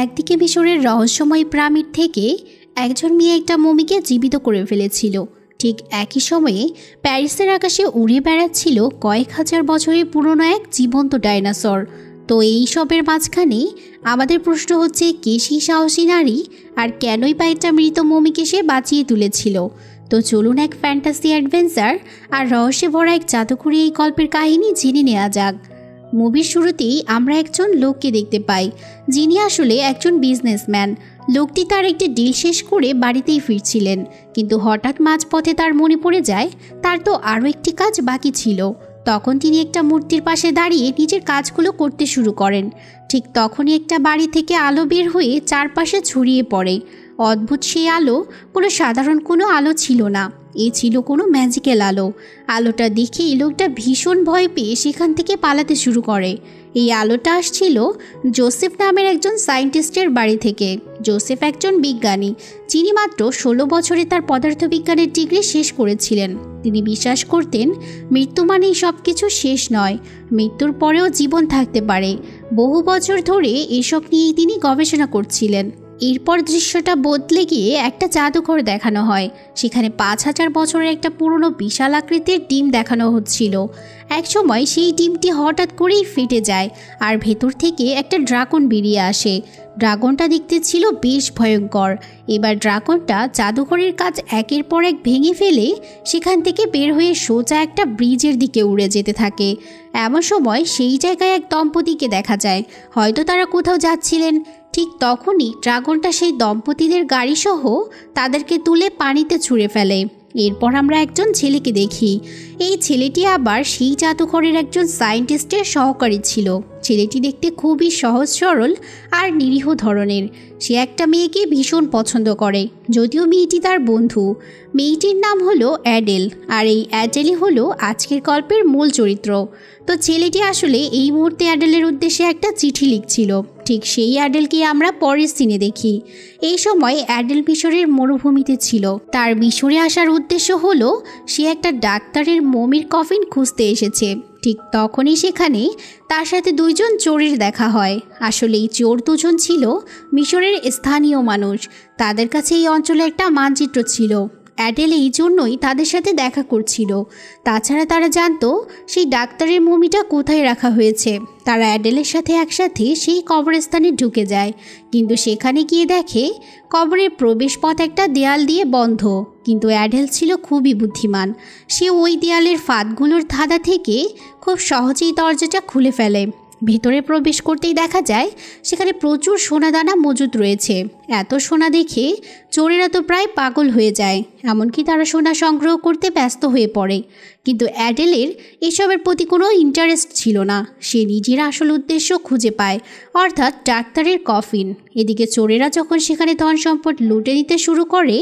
একদিকে মিশরের রহস্যময় পিরামিড থেকে একজন মেয়ে একটা মমিকে জীবিত করে ফেলেছিল, ঠিক একই সময়ে প্যারিসের আকাশে উড়ে বেড়াচ্ছিল কয়েক হাজার বছরের পুরনো এক জীবন্ত ডাইনোসর। তো এই সবের মাঝখানে আমাদের প্রশ্ন হচ্ছে, কে সেই সাহসী নারী আর কেনই বা একটা মৃত মমিকে সে বাঁচিয়ে তুলেছিল? তো চলুন এক ফ্যান্টাসি অ্যাডভেঞ্চার আর রহস্যে ভরা এক জাদুকরী এই গল্পের কাহিনী জেনে নেওয়া যাক। মুভির শুরুতেই আমরা একজন লোককে দেখতে পাই, যিনি আসলে একজন বিজনেসম্যান। লোকটি তার একটি ডিল শেষ করে বাড়িতেই ফিরছিলেন, কিন্তু হঠাৎ মাঝপথে তার মনে পড়ে যায় তার তো আরও একটি কাজ বাকি ছিল। তখন তিনি একটা মূর্তির পাশে দাঁড়িয়ে নিজের কাজগুলো করতে শুরু করেন। ঠিক তখনই একটা বাড়ি থেকে আলো বের হয়ে চারপাশে ছড়িয়ে পড়ে। অদ্ভুত সেই আলো কোনো সাধারণ কোনো আলো ছিল না, এ ছিল কোনো ম্যাজিক্যাল আলো। আলোটা দেখেই লোকটা ভীষণ ভয় পেয়ে সেখান থেকে পালাতে শুরু করে। এই আলোটা আসছিল জোসেফ নামের একজন সায়েন্টিস্টের বাড়ি থেকে। জোসেফ একজন বিজ্ঞানী, যিনি মাত্র 16 বছরে তার পদার্থবিজ্ঞানের ডিগ্রি শেষ করেছিলেন। তিনি বিশ্বাস করতেন মৃত্যু মানেই সব কিছু শেষ নয়, মৃত্যুর পরেও জীবন থাকতে পারে। বহু বছর ধরে এসব নিয়েই তিনি গবেষণা করছিলেন। এরপর দৃশ্যটা বদলে গিয়ে একটা জাদুঘর দেখানো হয়। সেখানে 5000 বছরের একটা পুরনো বিশাল আকৃতির ডিম দেখানো হচ্ছিল। একসময় সেই ডিমটি হঠাৎ করেই ফেটে যায় আর ভেতর থেকে একটা ড্রাগন বেরিয়ে আসে। ড্রাগনটা দেখতে ছিল বেশ ভয়ঙ্কর। এবার ড্রাগনটা জাদুঘরের কাজ একের পর এক ভেঙে ফেলে সেখান থেকে বের হয়ে সোজা একটা ব্রিজের দিকে উড়ে যেতে থাকে। এমন সময় সেই জায়গায় এক দম্পতিকে দেখা যায়, হয়তো তারা কোথাও যাচ্ছিলেন। ঠিক তখনই ড্রাগনটা সেই দম্পতিদের গাড়িসহ তাদেরকে তুলে পানিতে ছুঁড়ে ফেলে। এরপর আমরা একজন ছেলেকে দেখি। এই ছেলেটি আবার সেই জাদুঘরের একজন সায়েন্টিস্টের সহকারী ছিল। ছেলেটি দেখতে খুবই সহজ সরল আর নিরীহ ধরনের। সে একটা মেয়েকে ভীষণ পছন্দ করে, যদিও মেয়েটি তার বন্ধু। মেয়েটির নাম হলো অ্যাডেল, আর এই অ্যাডেলই হলো আজকের গল্পের মূল চরিত্র। তো ছেলেটি আসলে এই মুহূর্তে অ্যাডেলের উদ্দেশ্যে একটা চিঠি লিখছিল। ঠিক সেই অ্যাডেলকে আমরা পরের সিনে দেখি। এই সময় অ্যাডেল মিশরের মরুভূমিতে ছিল। তার মিশরে আসার উদ্দেশ্য হলো সে একটা ডাক্তারের মমির কফিন খুঁজতে এসেছে। ঠিক তখনই সেখানে তার সাথে দুইজন চোরের দেখা হয়। আসলে এই চোর দুজন ছিল মিশরের স্থানীয় মানুষ। তাদের কাছে এই অঞ্চলে একটা মানচিত্র ছিল। অ্যাডেল এই জন্যই তাদের সাথে দেখা করছিল। তাছাড়া তারা জানতো সেই ডাক্তারের মমিটা কোথায় রাখা হয়েছে। তারা অ্যাডেলের সাথে একসাথে সেই কবরস্থানে ঢুকে যায়, কিন্তু সেখানে গিয়ে দেখে কবরের প্রবেশপথ একটা দেয়াল দিয়ে বন্ধ। কিন্তু অ্যাডেল ছিল খুবই বুদ্ধিমান। সে ওই দেয়ালের ফাঁকগুলোর ধাঁধা থেকে খুব সহজেই দরজাটা খুলে ফেলে। ভেতরে প্রবেশ করতেই দেখা যায় সেখানে প্রচুর সোনাদানা মজুদ রয়েছে। এত সোনা দেখে চোরেরা তো প্রায় পাগল হয়ে যায়, এমনকি তারা সোনা সংগ্রহ করতে ব্যস্ত হয়ে পড়ে। কিন্তু অ্যাডেলের এসবের প্রতি কোনো ইন্টারেস্ট ছিল না। সে নিজের আসল উদ্দেশ্য খুঁজে পায়, অর্থাৎ ডাক্তারের কফিন। এদিকে চোরেরা যখন সেখানে ধন সম্পদ লুটে নিতে শুরু করে,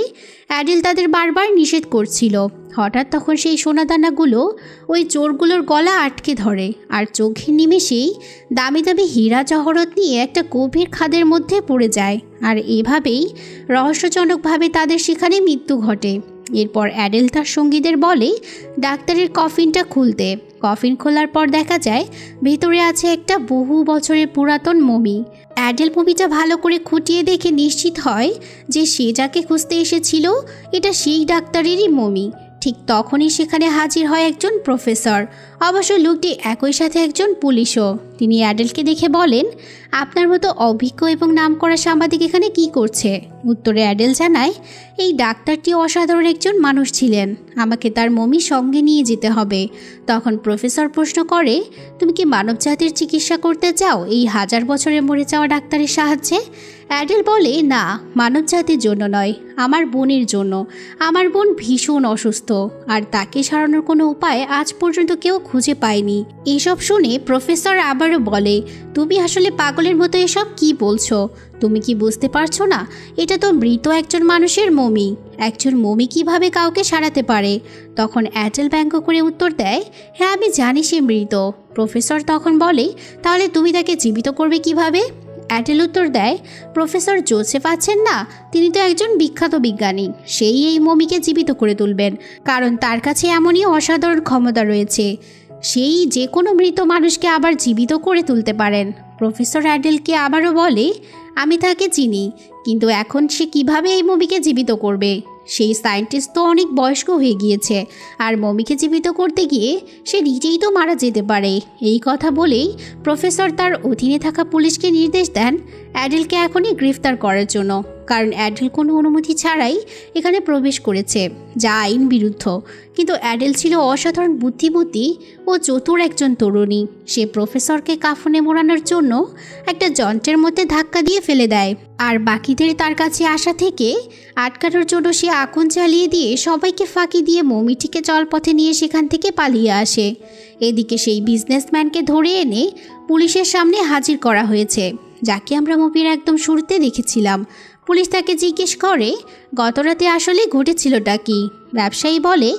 অ্যাডেল তাদের বারবার নিষেধ করছিল। হঠাৎ তখন সেই সোনাদানাগুলো ওই চোরগুলোর গলা আটকে ধরে, আর চোখের নিমেষেই দামি দামি হীরা জহরত নিয়ে একটা গভীর খাদের মধ্যে পড়ে যায়। আর এভাবেই রহস্যজনকভাবে তাদের সেখানে মৃত্যু ঘটে। এরপর অ্যাডেল তার সঙ্গীদের বলে ডাক্তারের কফিনটা খুলতে। কফিন খোলার পর দেখা যায় ভেতরে আছে একটা বহু বছরের পুরাতন মমি। অ্যাডেল মমিটা ভালো করে খুঁটিয়ে দেখে নিশ্চিত হয় যে সে যাকে খুঁজতে এসেছিল এটা সেই ডাক্তারেরই মমি। ঠিক তখনই সেখানে হাজির হয় একজন প্রফেসর। অবশ্য লোকটি একই সাথে একজন পুলিশও। তিনি অ্যাডেলকে দেখে বলেন, আপনার মতো অভিজ্ঞ এবং নামকরা সাংবাদিক এখানে কি করছে? উত্তরে অ্যাডেল জানায়, এই ডাক্তারটি অসাধারণ একজন মানুষ ছিলেন, আমাকে তার মমি সঙ্গে নিয়ে যেতে হবে। তখন প্রফেসর প্রশ্ন করে, তুমি কি মানবজাতির চিকিৎসা করতে চাও এই 1000 বছরে মরে যাওয়া ডাক্তারের সাহায্যে? অ্যাডেল বলে, না, মানবজাতির জন্য নয়, আমার বোনের জন্য। আমার বোন ভীষণ অসুস্থ, আর তাকে সারানোর কোনো উপায় আজ পর্যন্ত কেউ খুঁজে পায়নি। এসব শুনে প্রফেসর আবারও বলে, তুমি আসলে পাগলের মতো এসব কি বলছো? তুমি কি বুঝতে পারছো না? এটা তো মৃত একজন মানুষের মমি। একজন মমি কিভাবে কাউকে সারাতে পারে? তখন অ্যাডেল ব্যঙ্গ করে উত্তর দেয়, হ্যাঁ, আমি জানি সে মৃত। প্রফেসর তখন বলে, তাহলে তুমি তাকে জীবিত করবে কিভাবে? অ্যাডেল উত্তর দেয়, প্রফেসর জোসেফ আছেন না, তিনি তো একজন বিখ্যাত বিজ্ঞানী। সেই এই মমিকে জীবিত করে তুলবেন, কারণ তার কাছে এমনই অসাধারণ ক্ষমতা রয়েছে। সেই যে কোনো মৃত মানুষকে আবার জীবিত করে তুলতে পারেন। প্রফেসর অ্যাডেলকে আবারও বলে, আমি তাকে চিনি, কিন্তু এখন সে কিভাবে এই মমিকে জীবিত করবে? সেই সায়েন্টিস্ট তো অনেক বয়স্ক হয়ে গিয়েছে, আর মমিকে জীবিত করতে গিয়ে সে নিজেই তো মারা যেতে পারে। এই কথা বলেই প্রফেসর তার অধীনে থাকা পুলিশকে নির্দেশ দেন অ্যাডেলকে এখনই গ্রেফতার করার জন্য, কারণ অ্যাডেল কোনো অনুমতি ছাড়াই এখানে প্রবেশ করেছে, যা আইন বিরুদ্ধ। কিন্তু অ্যাডেল ছিল অসাধারণ বুদ্ধিমতী ও চতুর একজন তরুণী। সে প্রফেসরকে কাফনে মোড়ানোর জন্য একটা যন্ত্রের মধ্যে ধাক্কা দিয়ে ফেলে দেয়, আর বাকিদের তার কাছে আসা থেকে আটকানোর জন্য সে আগুন জ্বালিয়ে দিয়ে সবাইকে ফাঁকি দিয়ে মমিটিকে জলপথে নিয়ে সেখান থেকে পালিয়ে আসে। এদিকে সেই বিজনেসম্যানকে ধরে এনে পুলিশের সামনে হাজির করা হয়েছে, যাকে আমরা মুভির একদম শুরুতে দেখেছিলাম। পুলিশ তাকে জিজ্ঞেস করে গতরাতে আসলে ঘটেছিলটা কি। ব্যবসায়ী বলে,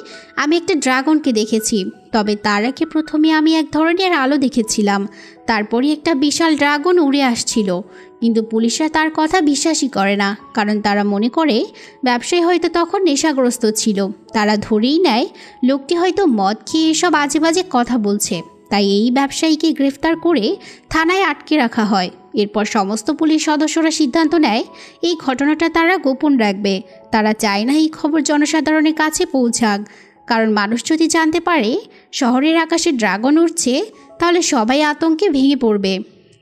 আমি একটা ড্রাগনকে দেখেছি, তবে তার আগে প্রথমে আমি এক ধরনের আলো দেখেছিলাম, তারপরে একটা বিশাল ড্রাগন উড়ে আসছিল। কিন্তু পুলিশরা তার কথা বিশ্বাসই করে না, কারণ তারা মনে করে ব্যবসায়ী হয়তো তখন নেশাগ্রস্ত ছিল। তারা ধরেই নেয় লোকটি হয়তো মদ খেয়ে এসব আজে বাজে কথা বলছে। তাই এই ব্যবসায়ীকে গ্রেফতার করে থানায় আটকে রাখা হয়। এরপর সমস্ত পুলিশ সদস্যরা সিদ্ধান্ত নেয় এই ঘটনাটা তারা গোপন রাখবে। তারা চায় না এই খবর জনসাধারণের কাছে পৌঁছাক, কারণ মানুষ যদি জানতে পারে শহরের আকাশে ড্রাগন উড়ছে, তাহলে সবাই আতঙ্কে ভেঙে পড়বে।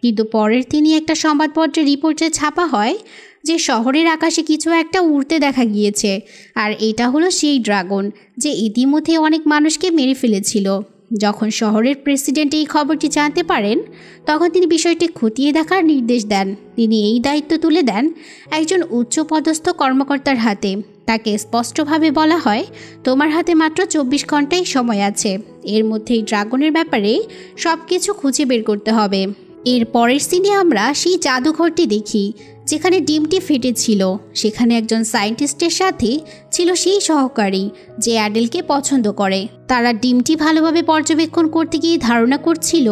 কিন্তু পরের দিনই একটা সংবাদপত্রের রিপোর্টে ছাপা হয় যে শহরের আকাশে কিছু একটা উড়তে দেখা গিয়েছে, আর এটা হলো সেই ড্রাগন যে ইতিমধ্যে অনেক মানুষকে মেরে ফেলেছিল। যখন শহরের প্রেসিডেন্ট এই খবরটি জানতে পারেন, তখন তিনি বিষয়টি খতিয়ে দেখার নির্দেশ দেন। তিনি এই দায়িত্ব তুলে দেন একজন উচ্চপদস্থ কর্মকর্তার হাতে। তাকে স্পষ্টভাবে বলা হয়, তোমার হাতে মাত্র 24 ঘন্টাই সময় আছে, এর মধ্যেই ড্রাগনের ব্যাপারে সব কিছু খুঁজে বের করতে হবে। এর পরের সিনে আমরা সেই জাদুঘরটি দেখি যেখানে ডিমটি ফেটেছিল। সেখানে একজন সায়েন্টিস্টের সাথে ছিল সেই সহকারী যে অ্যাডেলকে পছন্দ করে। তারা ডিমটি ভালোভাবে পর্যবেক্ষণ করতে গিয়ে ধারণা করছিল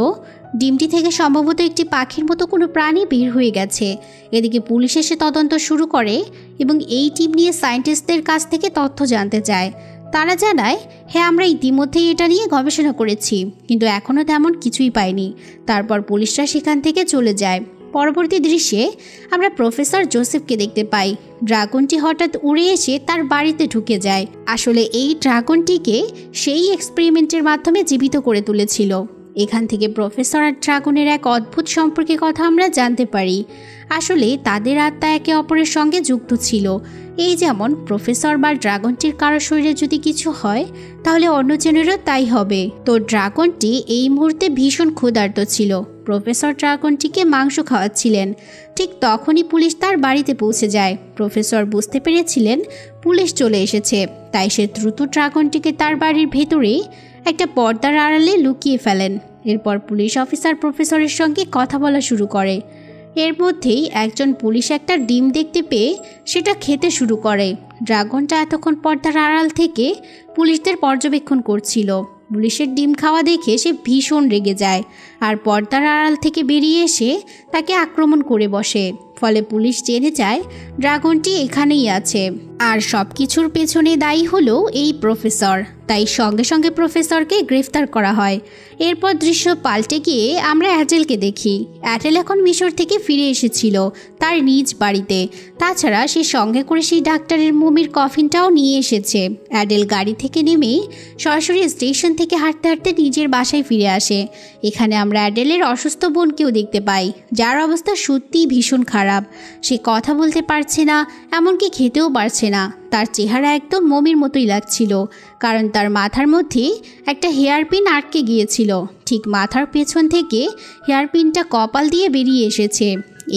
ডিমটি থেকে সম্ভবত একটি পাখির মতো কোনো প্রাণী বের হয়ে গেছে। এদিকে পুলিশ এসে তদন্ত শুরু করে এবং এই টিম নিয়ে সায়েন্টিস্টদের কাছ থেকে তথ্য জানতে চায়। তারা জানায়, হ্যাঁ, আমরা ইতিমধ্যেই এটা নিয়ে গবেষণা করেছি, কিন্তু এখনও তেমন কিছুই পাইনি। তারপর পুলিশরা সেখান থেকে চলে যায়। পরবর্তী দৃশ্যে আমরা প্রফেসর জোসেফকে দেখতে পাই। ড্রাগনটি হঠাৎ উড়ে এসে তার বাড়িতে ঢুকে যায়। আসলে এই ড্রাগনটিকে সেই এক্সপেরিমেন্টের মাধ্যমে জীবিত করে তুলেছিল। এখান থেকে প্রফেসর আর ড্রাগনের এক অদ্ভুত সম্পর্কের কথা আমরা জানতে পারি। আসলে তাদের আত্মা একে অপরের সঙ্গে যুক্ত ছিল। এই যেমন প্রফেসর বা ড্রাগনটির কারো শরীরে যদি কিছু হয়, তাহলে অন্যজনেরও তাই হবে। তো ড্রাগনটি এই মুহূর্তে ভীষণ ক্ষুধার্ত ছিল। প্রফেসর ড্রাগনটিকে মাংস খাওয়াচ্ছিলেন। ঠিক তখনই পুলিশ তার বাড়িতে পৌঁছে যায়। প্রফেসর বুঝতে পেরেছিলেন পুলিশ চলে এসেছে, তাই সে দ্রুত ড্রাগনটিকে তার বাড়ির ভেতরে একটা পর্দার আড়ালে লুকিয়ে ফেলেন। এরপর পুলিশ অফিসার প্রফেসরের সঙ্গে কথা বলা শুরু করে। এর মধ্যেই একজন পুলিশ একটা ডিম দেখতে পেয়ে সেটা খেতে শুরু করে। ড্রাগনটা এতক্ষণ পর্দার আড়াল থেকে পুলিশদের পর্যবেক্ষণ করছিল। পুলিশের ডিম খাওয়া দেখে সে ভীষণ রেগে যায়, আর পর্দার আড়াল থেকে বেরিয়ে এসে তাকে আক্রমণ করে বসে। ফলে পুলিশ জেনে যায় ড্রাগনটি এখানেই আছে, আর সব কিছুর পেছনে দায়ী হলো এই প্রফেসর। তাই সঙ্গে সঙ্গে প্রফেসরকে গ্রেফতার করা হয়। এরপর দৃশ্য পাল্টে গিয়ে আমরা অ্যাডেলকে দেখি। অ্যাডেল এখন মিশর থেকে ফিরে এসেছিল তার নিজ বাড়িতে। তাছাড়া সে সঙ্গে করে সেই ডাক্তারের মমির কফিনটাও নিয়ে এসেছে। অ্যাডেল গাড়ি থেকে নেমে সরাসরি স্টেশন থেকে হাঁটতে হাঁটতে নিজের বাসায় ফিরে আসে। এখানে আমরা অ্যাডেলের অসুস্থ বোনকেও দেখতে পাই, যার অবস্থা সত্যিই ভীষণ খারাপ। সে কথা বলতে পারছে না, এমনকি খেতেও পারছে না। তার চেহারা একদম মমির মতোই লাগছিল, কারণ তার মাথার মধ্যে একটা হেয়ারপিন আটকে গিয়েছিল। ঠিক মাথার পেছন থেকে হেয়ারপিনটা কপাল দিয়ে বেরিয়ে এসেছে।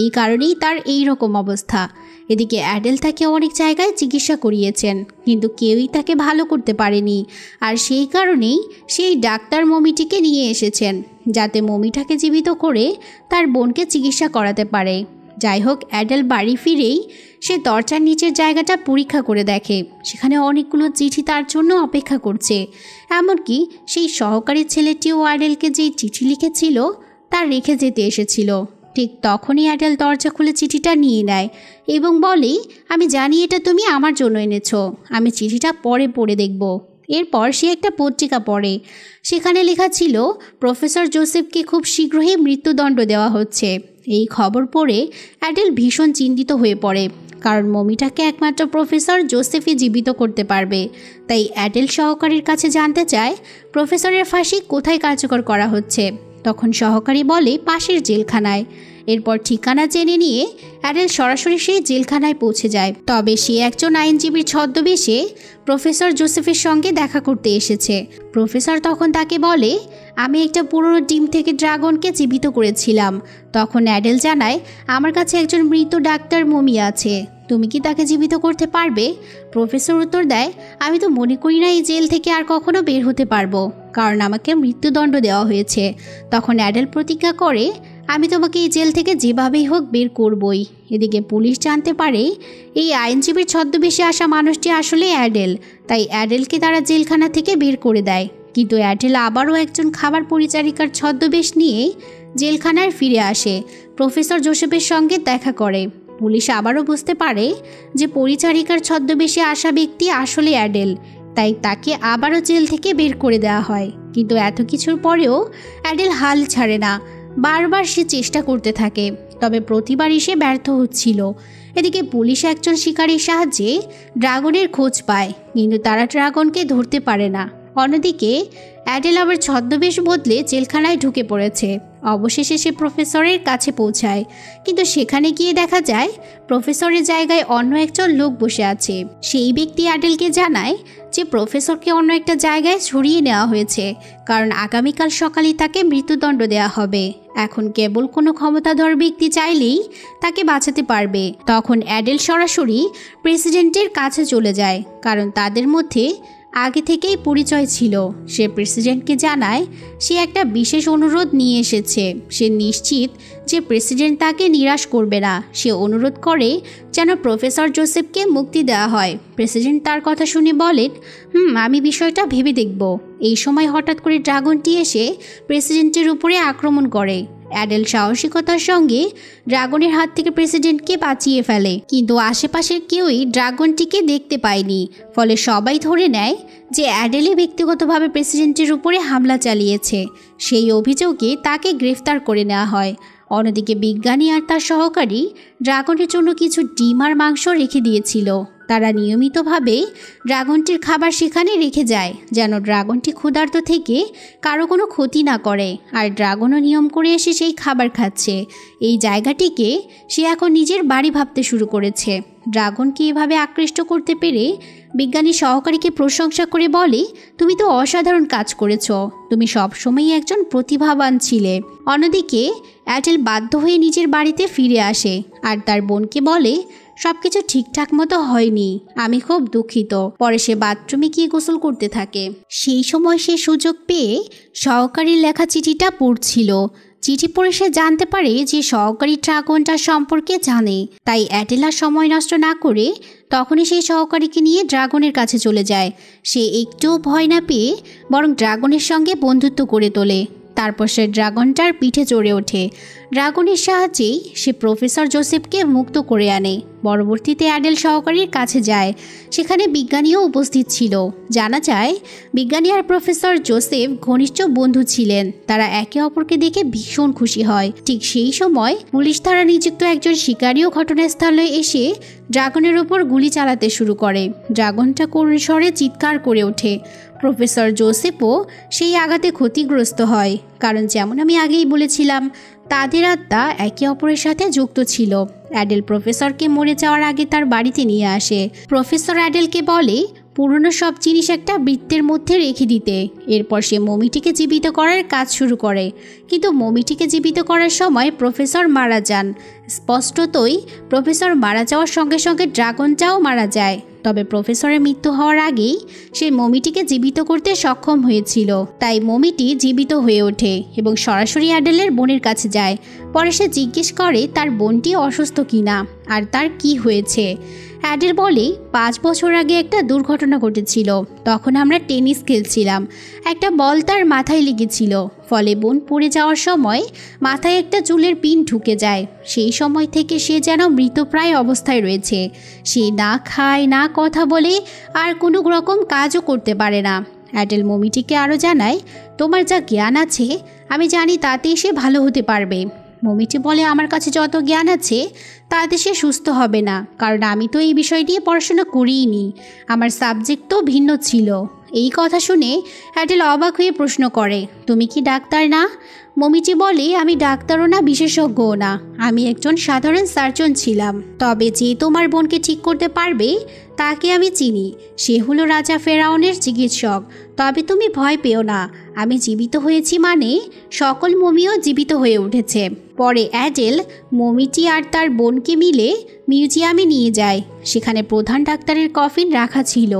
এই কারণেই তার এই রকম অবস্থা। এদিকে অ্যাডেল তাকে অনেক জায়গায় চিকিৎসা করিয়েছেন, কিন্তু কেউই তাকে ভালো করতে পারেনি। আর সেই কারণেই সেই ডাক্তার মমিটিকে নিয়ে এসেছেন, যাতে মমিটাকে জীবিত করে তার বোনকে চিকিৎসা করাতে পারে। যাই হোক, অ্যাডেল বাড়ি ফিরেই সে দরজার নিচের জায়গাটা পরীক্ষা করে দেখে। সেখানে অনেকগুলো চিঠি তার জন্য অপেক্ষা করছে। এমনকি সেই সহকারী ছেলেটিও অ্যাডেলকে যেই চিঠি লিখেছিল তা রেখে যেতে এসেছিল। ঠিক তখনই অ্যাডেল দরজা খুলে চিঠিটা নিয়ে নেয় এবং বলে, আমি জানি এটা তুমি আমার জন্য এনেছো, আমি চিঠিটা পরে পড়ে দেখব। এরপর সে একটা পত্রিকা পড়ে। সেখানে লেখা ছিল প্রফেসর জোসেফকে খুব শীঘ্রই মৃত্যুদণ্ড দেওয়া হচ্ছে। এই খবর পড়ে অ্যাডেল ভীষণ চিন্তিত হয়ে পড়ে, কারণ মমিটাকে একমাত্র প্রফেসর জোসেফই জীবিত করতে পারবে। তাই অ্যাডেল সহকারীর কাছে জানতে চায় প্রফেসরের ফাঁসি কোথায় কার্যকর করা হচ্ছে। তখন সহকারী বলে পাশের জেলখানায়। এরপর ঠিকানা জেনে নিয়ে অ্যাডেল সরাসরি সেই জেলখানায় পৌঁছে যায়। তবে সে একজন আইনজীবীর ছদ্মবেশে প্রফেসর জোসেফের সঙ্গে দেখা করতে এসেছে। প্রফেসর তখন তাকে বলে, আমি একটা পুরনো ডিম থেকে ড্রাগনকে জীবিত করেছিলাম। তখন অ্যাডেল জানায়, আমার কাছে একজন মৃত ডাক্তার মমি আছে, তুমি কি তাকে জীবিত করতে পারবে? প্রফেসর উত্তর দেয়, আমি তো মনে করি না এই জেল থেকে আর কখনো বের হতে পারবো, কারণ আমাকে মৃত্যুদণ্ড দেওয়া হয়েছে। তখন অ্যাডেল প্রতিজ্ঞা করে, আমি তোমাকে এই জেল থেকে যেভাবেই হোক বের করবই। এদিকে পুলিশ জানতে পারে এই আইনজীবীর ছদ্মবেশে আসা মানুষটি আসলে অ্যাডেল। তাই অ্যাডেলকে তারা জেলখানা থেকে বের করে দেয়। কিন্তু অ্যাডেল আবারও একজন খাবার পরিচারিকার ছদ্মবেশ নিয়ে জেলখানায় ফিরে আসে, প্রফেসর জোসেফের সঙ্গে দেখা করে। পুলিশ আবারও বুঝতে পারে যে পরিচারিকার ছদ্মবেশে আসা ব্যক্তি আসলে অ্যাডেল, তাই তাকে আবারও জেল থেকে বের করে দেওয়া হয়। কিন্তু এত কিছুর পরেও অ্যাডেল হাল ছাড়ে না, বারবার সে চেষ্টা করতে থাকে, তবে প্রতিবারই সে ব্যর্থ হচ্ছিল। এদিকে পুলিশ একজন শিকারীর সাহায্যে ড্রাগনের খোঁজ পায়, কিন্তু তারা ড্রাগনকে ধরতে পারে না। অন্যদিকে অ্যাডেল আবার ছদ্মবেশ বদলে জেলখানায় ঢুকে পড়েছে। অবশেষে সে প্রফেসরের কাছে পৌঁছায়, কিন্তু সেখানে গিয়ে দেখা যায় প্রফেসরের জায়গায় অন্য একজন লোক বসে আছে। সেই ব্যক্তি অ্যাডেলকে জানায় যে প্রফেসরকে অন্য একটা জায়গায় সরিয়ে নেওয়া হয়েছে, কারণ আগামীকাল সকালে তাকে মৃত্যুদণ্ড দেওয়া হবে। এখন কেবল কোনো ক্ষমতাধর ব্যক্তি চাইলেই তাকে বাঁচাতে পারবে। তখন অ্যাডেল সরাসরি প্রেসিডেন্টের কাছে চলে যায়, কারণ তাদের মধ্যে আগে থেকেই পরিচয় ছিল। সে প্রেসিডেন্টকে জানায় সে একটা বিশেষ অনুরোধ নিয়ে এসেছে। সে নিশ্চিত যে প্রেসিডেন্ট তাকে নিরাশ করবে না। সে অনুরোধ করে যেন প্রফেসর জোসেফকে মুক্তি দেওয়া হয়। প্রেসিডেন্ট তার কথা শুনে বলেন, আমি বিষয়টা ভেবে দেখব। এই সময় হঠাৎ করে ড্রাগনটি এসে প্রেসিডেন্টের উপরে আক্রমণ করে। অ্যাডেল সাহসিকতার সঙ্গে ড্রাগনের হাত থেকে প্রেসিডেন্টকে বাঁচিয়ে ফেলে, কিন্তু আশেপাশের কেউই ড্রাগনটিকে দেখতে পায়নি। ফলে সবাই ধরে নেয় যে অ্যাডেলে ব্যক্তিগতভাবে প্রেসিডেন্টের উপরে হামলা চালিয়েছে। সেই অভিযোগে তাকে গ্রেফতার করে নেওয়া হয়। অন্যদিকে বিজ্ঞানী আর তার সহকারী ড্রাগনের জন্য কিছু ডিম আর মাংস রেখে দিয়েছিল। তারা নিয়মিতভাবে ড্রাগনটির খাবার সেখানে রেখে যায়, যেন ড্রাগনটি ক্ষুধার্ত থেকে কারো কোনো ক্ষতি না করে। আর ড্রাগনও নিয়ম করে এসে সেই খাবার খাচ্ছে। এই জায়গাটিকে সে এখন নিজের বাড়ি ভাবতে শুরু করেছে। ড্রাগনকে এভাবে আকৃষ্ট করতে পেরে বিজ্ঞানী সহকারীকে প্রশংসা করে বলে, তুমি তো অসাধারণ কাজ করেছ, তুমি সবসময়ই একজন প্রতিভাবান ছিলে। অন্যদিকে অ্যাডেল বাধ্য হয়ে নিজের বাড়িতে ফিরে আসে আর তার বোনকে বলে, সবকিছু ঠিকঠাক মতো হয়নি, আমি খুব দুঃখিত। পরে সে বাথরুমে গিয়ে গোসল করতে থাকে। সেই সময় সে সুযোগ পেয়ে সহকারীর লেখা চিঠিটা পড়ছিল। চিঠি পড়ে সে জানতে পারে যে সহকারী ড্রাগনটার সম্পর্কে জানে। তাই অ্যাডেল আর সময় নষ্ট না করে তখনই সেই সহকারীকে নিয়ে ড্রাগনের কাছে চলে যায়। সে একটুও ভয় না পেয়ে বরং ড্রাগনের সঙ্গে বন্ধুত্ব করে তোলে। তারপর সে ড্রাগনটার পিঠে চড়ে ওঠে। ড্রাগনের সাহায্যেই সে প্রফেসর জোসেফকে মুক্ত করে আনে। পরবর্তীতে অ্যাডেল সহকারীর কাছে যায়, সেখানে বিজ্ঞানীও উপস্থিত ছিল। জানা যায় বিজ্ঞানী আর প্রফেসর জোসেফ ঘনিষ্ঠ বন্ধু ছিলেন। তারা একে অপরকে দেখে ভীষণ খুশি হয়। ঠিক সেই সময় পুলিশ দ্বারা নিযুক্ত একজন শিকারীও ঘটনাস্থলে এসে ড্রাগনের ওপর গুলি চালাতে শুরু করে। ড্রাগনটা করুণ স্বরে চিৎকার করে ওঠে। প্রফেসর জোসেফও সেই আঘাতে ক্ষতিগ্রস্ত হয়, কারণ যেমন আমি আগেই বলেছিলাম তাদের আত্মা একে অপরের সাথে যুক্ত ছিল। অ্যাডেল প্রফেসরকে মরে যাওয়ার আগে তার বাড়িতে নিয়ে আসে। প্রফেসর অ্যাডেলকে বলে পুরনো সব জিনিস একটা বৃত্তের মধ্যে রেখে দিতে। এরপর সে মমিটিকে জীবিত করার কাজ শুরু করে, কিন্তু মমিটিকে জীবিত করার সময় প্রফেসর মারা যান। স্পষ্টতই প্রফেসর মারা যাওয়ার সঙ্গে সঙ্গে ড্রাগনটাও মারা যায়। তবে প্রফেসরের মৃত্যু হওয়ার আগেই সে মমিটিকে জীবিত করতে সক্ষম হয়েছিল। তাই মমিটি জীবিত হয়ে ওঠে এবং সরাসরি অ্যাডেলের বোনের কাছে যায়। পরে সে জিজ্ঞেস করে তার বোনটি অসুস্থ কিনা আর তার কি হয়েছে। অ্যাডেল বলে 5 বছর আগে একটা দুর্ঘটনা ঘটেছিল। তখন আমরা টেনিস খেলছিলাম, একটা বল তার মাথায় লেগেছিল। ফলে বোন পড়ে যাওয়ার সময় মাথায় একটা চুলের পিন ঢুকে যায়। সেই সময় থেকে সে যেন মৃতপ্রায় অবস্থায় রয়েছে। সে না খায়, না কথা বলে, আর কোনো রকম কাজও করতে পারে না। অ্যাডেল মমিটিকে আরও জানায়, তোমার যা জ্ঞান আছে আমি জানি তাতে সে ভালো হতে পারবে। মমিটি বলে, আমার কাছে যত জ্ঞান আছে তাতে সে সুস্থ হবে না, কারণ আমি তো এই বিষয় নিয়ে পড়াশোনা করিইনি, আমার সাবজেক্ট তো ভিন্ন ছিল। এই কথা শুনে অ্যাডেল অবাক হয়ে প্রশ্ন করে, তুমি কি ডাক্তার না? মমিটি বলে, আমি ডাক্তারও না, বিশেষজ্ঞও না, আমি একজন সাধারণ সার্জন ছিলাম। তবে যে তোমার বোনকে ঠিক করতে পারবে তাকে আমি চিনি, সে হলো রাজা ফেরাউনের চিকিৎসক। তবে তুমি ভয় পেও না, আমি জীবিত হয়েছি মানে সকল মমিও জীবিত হয়ে উঠেছে। পরে অ্যাডেল মমিটি আর তার বোনকে মিলে মিউজিয়ামে নিয়ে যায়। সেখানে প্রধান ডাক্তারের কফিন রাখা ছিল।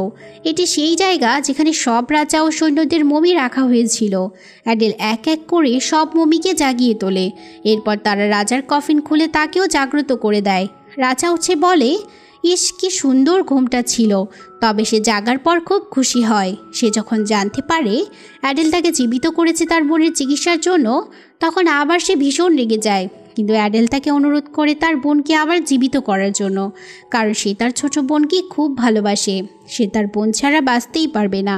এটি সেই জায়গা যেখানে সব রাজা ও সৈন্যদের মমি রাখা হয়েছিল। অ্যাডেল এক এক করে সব মমিকে জাগিয়ে তোলে। এরপর তারা রাজার কফিন খুলে তাকেও জাগ্রত করে দেয়। রাজা উঠে বলে, ইস, কি সুন্দর ঘুমটা ছিল। তবে সে জাগার পর খুব খুশি হয়। সে যখন জানতে পারে অ্যাডেল তাকে জীবিত করেছে তার বোনের চিকিৎসার জন্য, তখন আবার সে ভীষণ রেগে যায়। কিন্তু অ্যাডেল তাকে অনুরোধ করে তার বোনকে আবার জীবিত করার জন্য, কারণ সে তার ছোট বোনকে খুব ভালোবাসে। সে তার বোন ছাড়া বাঁচতেই পারবে না,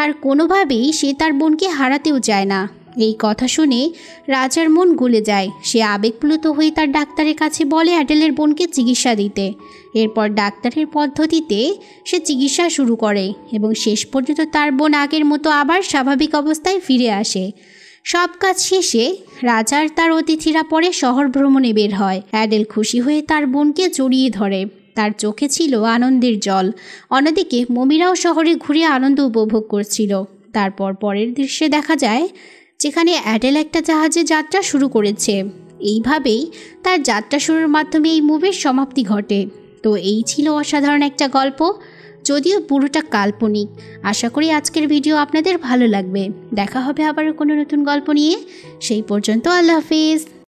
আর কোনোভাবেই সে তার বোনকে হারাতেও চায় না। এই কথা শুনে রাজার মন গলে যায়। সে আবেগপ্লুত হয়ে তার ডাক্তারের কাছে বলে অ্যাডেলের বোনকে চিকিৎসা দিতে। এরপর ডাক্তারের পদ্ধতিতে সে চিকিৎসা শুরু করে এবং শেষ পর্যন্ত তার বোন আগের মতো আবার স্বাভাবিক অবস্থায় ফিরে আসে। সব কাজ শেষে রাজার তার অতিথিরা পরে শহর ভ্রমণে বের হয়। অ্যাডেল খুশি হয়ে তার বোনকে জড়িয়ে ধরে। তার চোখে ছিল আনন্দের জল। অন্যদিকে মমিরাও শহরে ঘুরে আনন্দ উপভোগ করছিল। তারপর পরের দৃশ্যে দেখা যায় যেখানে অ্যাডেল একটা জাহাজে যাত্রা শুরু করেছে। এইভাবেই তার যাত্রা শুরুর মাধ্যমে এই মুভির সমাপ্তি ঘটে। তো এই ছিল অসাধারণ একটা গল্প, যদিও পুরোটা কাল্পনিক। আশা করি আজকের ভিডিও আপনাদের ভালো লাগবে। দেখা হবে আবারও কোনো নতুন গল্প নিয়ে। সেই পর্যন্ত আল্লাহ হাফেজ।